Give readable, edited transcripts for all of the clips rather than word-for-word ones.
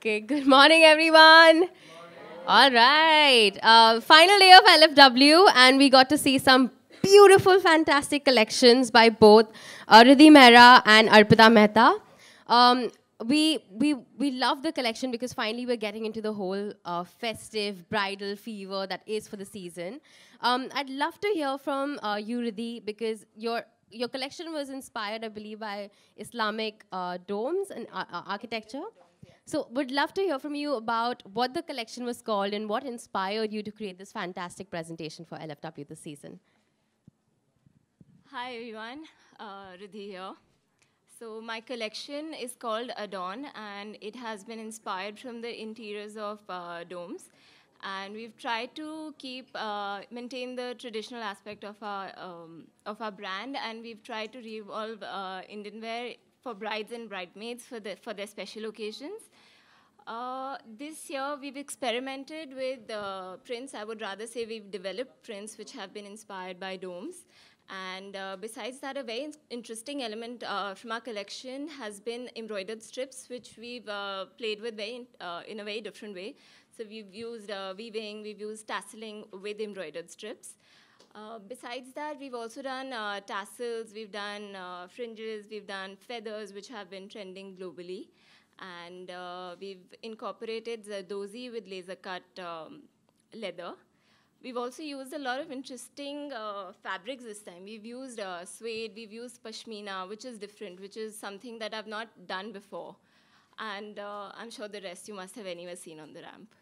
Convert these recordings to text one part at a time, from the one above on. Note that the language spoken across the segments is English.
Okay, good morning, everyone. All right. Final day of LFW, and we got to see some beautiful, fantastic collections by both Ridhi Mehra and Arpita Mehta. Um, we love the collection because finally we're getting into the whole festive, bridal fever that is for the season. I'd love to hear from you, Ridhi, because your collection was inspired, I believe, by Islamic domes and architecture. So would love to hear from you about what the collection was called and what inspired you to create this fantastic presentation for LFW this season. Hi everyone, Ridhi here. So my collection is called Adorne and it has been inspired from the interiors of domes. And we've tried to maintain the traditional aspect of our brand, and we've tried to revolve Indian wear for brides and bridesmaids for their special occasions. This year, we've experimented with prints. I would rather say we've developed prints which have been inspired by domes. And besides that, a very interesting element from our collection has been embroidered strips, which we've played with in a very different way. So we've used weaving, we've used tasseling with embroidered strips. Besides that, we've also done tassels, we've done fringes, we've done feathers, which have been trending globally. And we've incorporated zardozi with laser-cut leather. We've also used a lot of interesting fabrics this time. We've used suede, we've used pashmina, which is different, which is something that I've not done before. And I'm sure the rest you must have anyway seen on the ramp.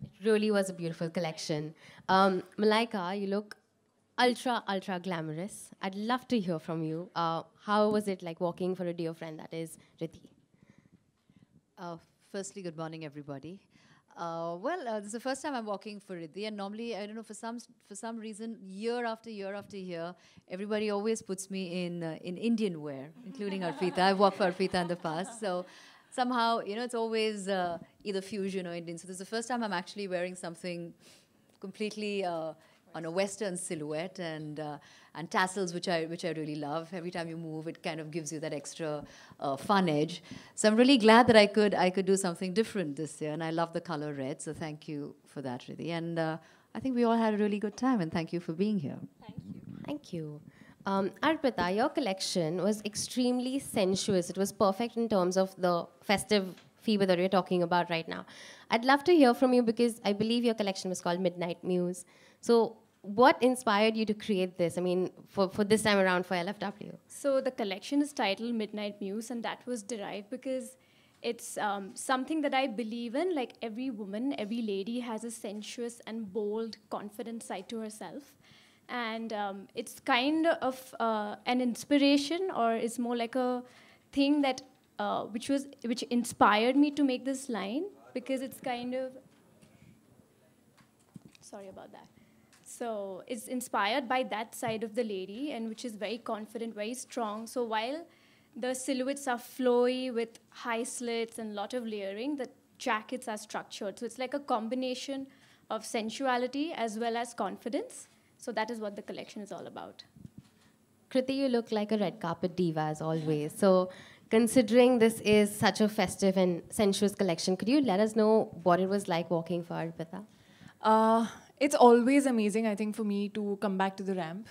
It really was a beautiful collection. Malaika, you look ultra glamorous. I'd love to hear from you. How was it like walking for a dear friend that is Ridhi? Firstly, good morning, everybody. This is the first time I'm walking for Ridhi, and normally, I don't know, for some reason, year after year, everybody always puts me in Indian wear, including Arpita. I've walked for Arpita in the past, so somehow, it's always either fusion or Indian. So this is the first time I'm actually wearing something completely on a Western silhouette, and tassels, which I really love. Every time you move, it kind of gives you that extra fun edge. So I'm really glad that I could do something different this year, and I love the color red. So thank you for that, Ridhi. And I think we all had a really good time, and thank you for being here. Thank you. Thank you. Arpita, your collection was extremely sensuous. It was perfect in terms of the festive fever that we're talking about right now. I'd love to hear from you because I believe your collection was called Midnight Muse. So what inspired you to create this? I mean, for this time around for LFW? So the collection is titled Midnight Muse, and that was derived because it's something that I believe in. Like every woman, every lady has a sensuous and bold, confident side to herself. And it's kind of an inspiration, or it's more like a thing that which inspired me to make this line, because it's kind of, sorry about that. So it's inspired by that side of the lady, and which is very confident, very strong. So while the silhouettes are flowy with high slits and a lot of layering, the jackets are structured. So it's like a combination of sensuality as well as confidence. So that is what the collection is all about. Kriti, you look like a red carpet diva as always. So considering this is such a festive and sensuous collection, could you let us know what it was like walking for Arpita? It's always amazing, I think, for me to come back to the ramp.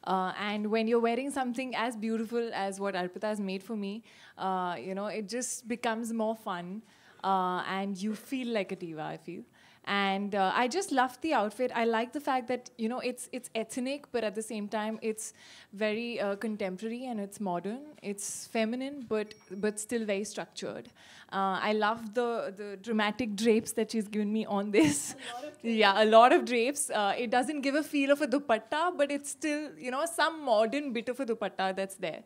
And when you're wearing something as beautiful as what Arpita has made for me, it just becomes more fun. And you feel like a diva, I feel. And I just loved the outfit. I like the fact that, it's ethnic, but at the same time, it's very contemporary and it's modern. It's feminine, but still very structured. I love the dramatic drapes that she's given me on this. A lot of drapes. It doesn't give a feel of a dupatta, but it's still, some modern bit of a dupatta that's there.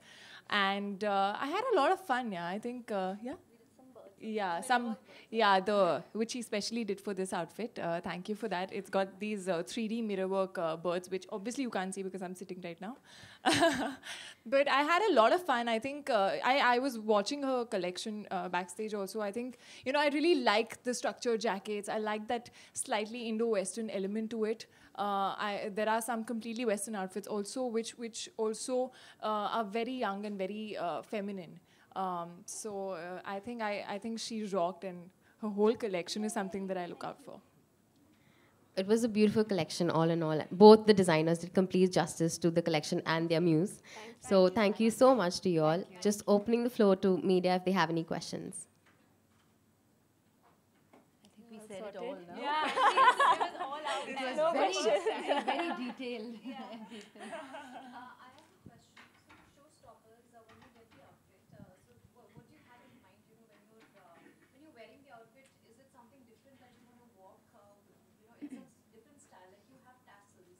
And I had a lot of fun, I think, which he specially did for this outfit. Thank you for that. It's got these 3D mirrorwork birds, which obviously you can't see because I'm sitting right now. But I had a lot of fun. I think I was watching her collection backstage also. I think, I really like the structured jackets. I like that slightly Indo-Western element to it. There are some completely Western outfits also, which also are very young and very feminine. I think she rocked, and her whole collection is something that I look out for. It was a beautiful collection, all in all. Both the designers did complete justice to the collection and their muse. So thank you so much to you all. Just opening the floor to media if they have any questions. We said it all now. Yeah, it was all out It there. was very detailed. I have a question. So, showstoppers, when you get the outfit, what do you have in mind? When you're wearing the outfit, is it something different that you want to walk? It's a different style. Like you have tassels,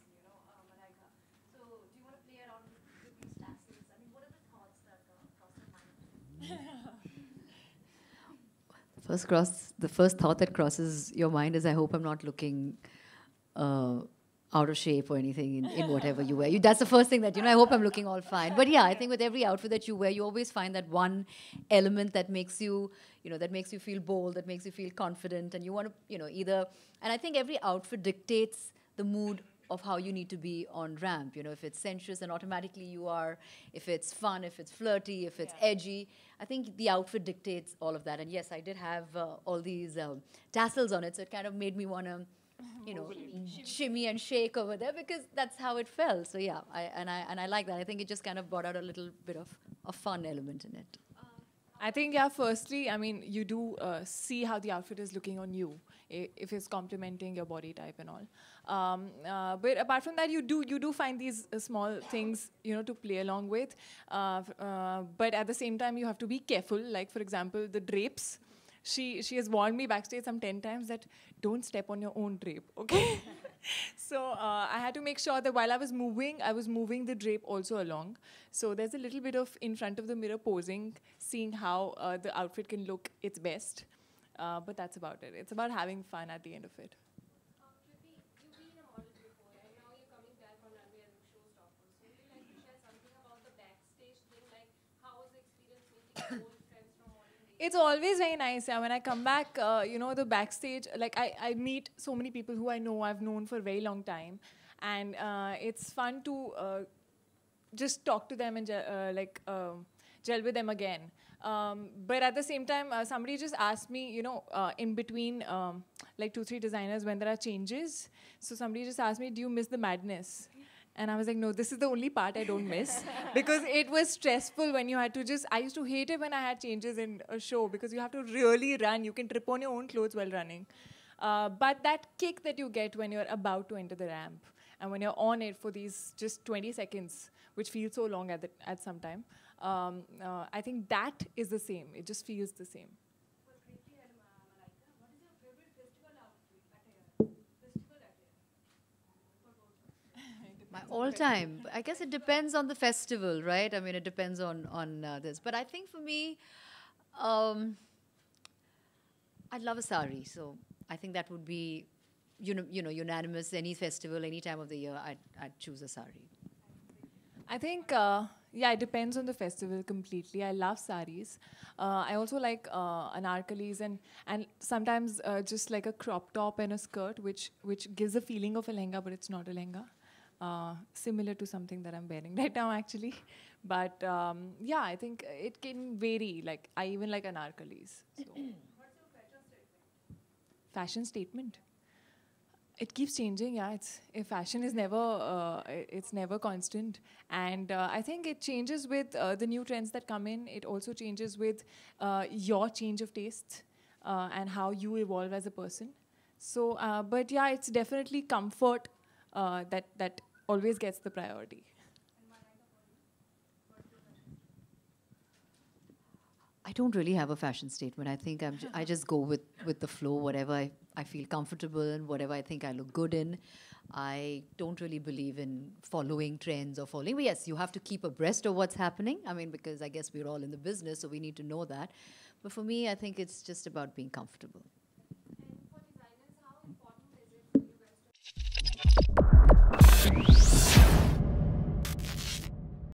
Malaika. So, do you want to play around with these tassels? I mean, what are the thoughts that cross your mind? The first thought that crosses your mind is, I hope I'm not looking out of shape or anything in whatever you wear. That's the first thing that, I hope I'm looking all fine. But yeah, I think with every outfit that you wear, you always find that one element that makes you, that makes you feel bold, that makes you feel confident. And you want to, and I think every outfit dictates the mood of how you need to be on ramp. If it's sensuous, then automatically you are. If it's fun, if it's flirty, if it's edgy, I think the outfit dictates all of that. And yes, I did have all these tassels on it, so it kind of made me want to, shimmy and shake over there, because that's how it felt. So yeah, I like that. I think it just kind of brought out a little bit of a fun element in it. I think, firstly, I mean, you do see how the outfit is looking on you, if it's complementing your body type and all. But apart from that, you do find these small things, to play along with. But at the same time, you have to be careful. Like, for example, the drapes. She has warned me backstage some 10 times that don't step on your own drape, okay? So I had to make sure that while I was moving the drape also along. So there's a little bit of in front of the mirror posing, seeing how the outfit can look its best. But that's about it. It's about having fun at the end of it. Kriti, you've been a model before, and now you're coming back on runway as a showstopper. So would you like to share something about the backstage thing? Like, how was the experience meeting old friends from modeling days? It's always very nice. Yeah, when I come back, the backstage, like I meet so many people who I've known for a very long time. And it's fun to just talk to them and gel with them again. But at the same time, somebody just asked me, in between like 2-3 designers when there are changes. So somebody just asked me, do you miss the madness? And I was like, no, this is the only part I don't miss. Because it was stressful when you had to I used to hate it when I had changes in a show, because you have to really run. You can trip on your own clothes while running. But that kick that you get when you're about to enter the ramp, and when you're on it for these just 20 seconds, which feels so long at some time, I think that is the same. It just feels the same. For Kriti and Malaika, what is your favorite festival outfit? Festival attire? For both. My all-time. I guess it depends on the festival, right? I mean, it depends on this. But I think for me, I love a sari. So I think that would be, unanimous. Any festival, any time of the year, I'd choose a sari. I think, it depends on the festival completely. I love saris. I also like anarkalis and sometimes just like a crop top and a skirt, which gives a feeling of a lehenga, but it's not a lehenga. Similar to something that I'm wearing right now, actually. But I think it can vary. Like, I even like anarkalis. So. What's your fashion statement? Fashion statement? It keeps changing, yeah. Fashion is never, it's never constant. And I think it changes with the new trends that come in. It also changes with your change of taste and how you evolve as a person. So, but yeah, it's definitely comfort that always gets the priority. I don't really have a fashion statement. I think I just go with the flow, whatever I feel comfortable in, whatever I think I look good in. I don't really believe in following trends or following. But yes, you have to keep abreast of what's happening. I mean, because I guess we're all in the business, so we need to know that. But for me, I think it's just about being comfortable.